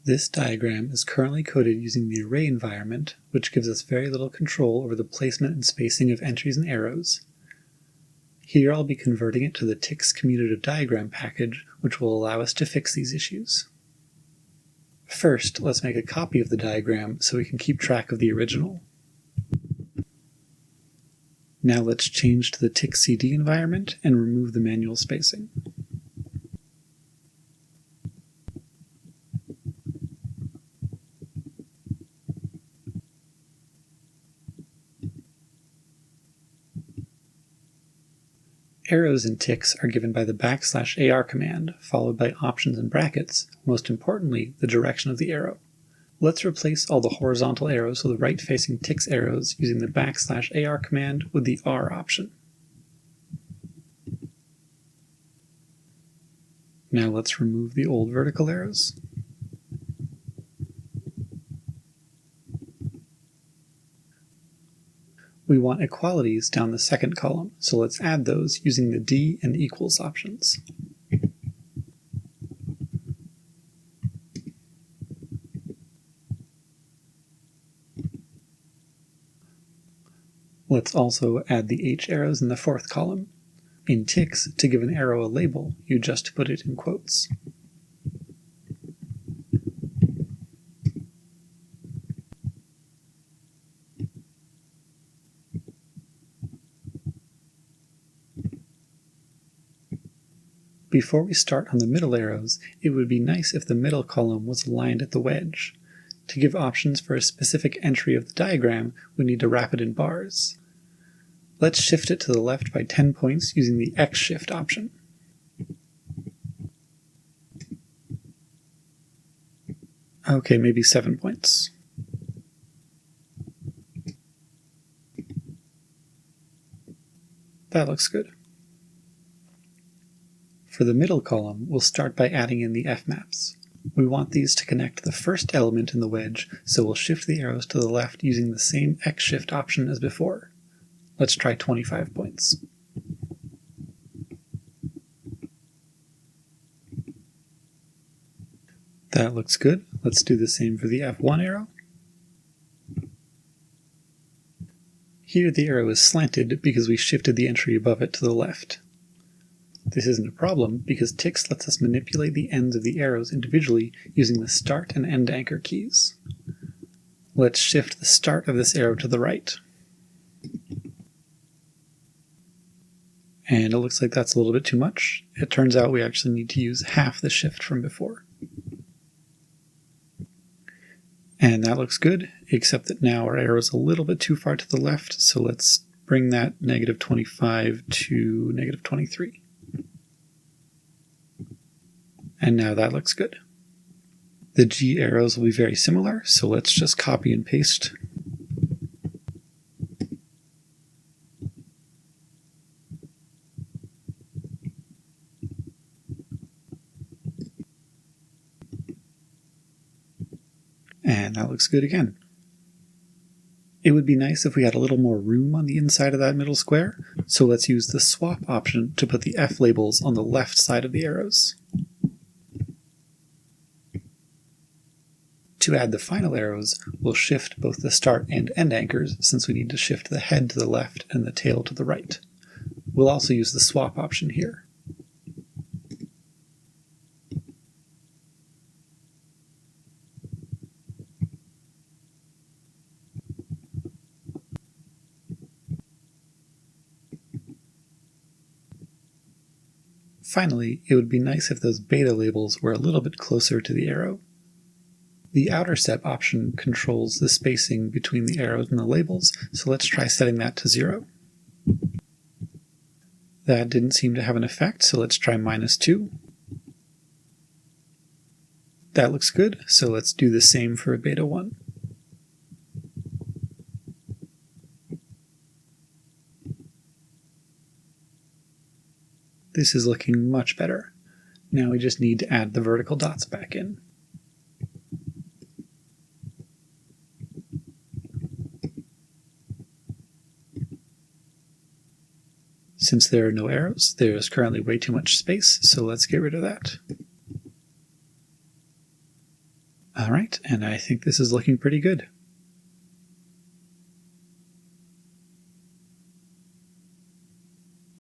This diagram is currently coded using the array environment, which gives us very little control over the placement and spacing of entries and arrows. Here I'll be converting it to the TIX commutative diagram package, which will allow us to fix these issues. First, let's make a copy of the diagram so we can keep track of the original. Now let's change to the tikz-cd environment and remove the manual spacing. Arrows in TIX are given by the \AR command, followed by options and brackets, most importantly, the direction of the arrow. Let's replace all the horizontal arrows with the right-facing TIX arrows using the \AR command with the R option. Now let's remove the old vertical arrows. We want equalities down the second column, so let's add those using the D and equals options. Let's also add the H arrows in the fourth column. In TIX, to give an arrow a label, you just put it in quotes. Before we start on the middle arrows, it would be nice if the middle column was aligned at the wedge. To give options for a specific entry of the diagram, we need to wrap it in bars. Let's shift it to the left by 10 points using the xshift option. Okay, maybe 7 points. That looks good. For the middle column, we'll start by adding in the fmaps. We want these to connect the first element in the wedge, so we'll shift the arrows to the left using the same xshift option as before. Let's try 25 points. That looks good. Let's do the same for the F1 arrow. Here the arrow is slanted because we shifted the entry above it to the left. This isn't a problem because TIX lets us manipulate the ends of the arrows individually using the start and end anchor keys. Let's shift the start of this arrow to the right. And it looks like that's a little bit too much. It turns out we actually need to use half the shift from before. And that looks good, except that now our arrow is a little bit too far to the left, so let's bring that -25 to -23. And now that looks good. The G arrows will be very similar, so let's just copy and paste. And that looks good again. It would be nice if we had a little more room on the inside of that middle square, so let's use the swap option to put the F labels on the left side of the arrows. To add the final arrows, we'll shift both the start and end anchors since we need to shift the head to the left and the tail to the right. We'll also use the swap option here. Finally, it would be nice if those beta labels were a little bit closer to the arrow. The outer step option controls the spacing between the arrows and the labels, so let's try setting that to 0. That didn't seem to have an effect, so let's try -2. That looks good, so let's do the same for beta 1. This is looking much better. Now we just need to add the vertical dots back in. Since there are no arrows, there is currently way too much space, so let's get rid of that. All right, and I think this is looking pretty good.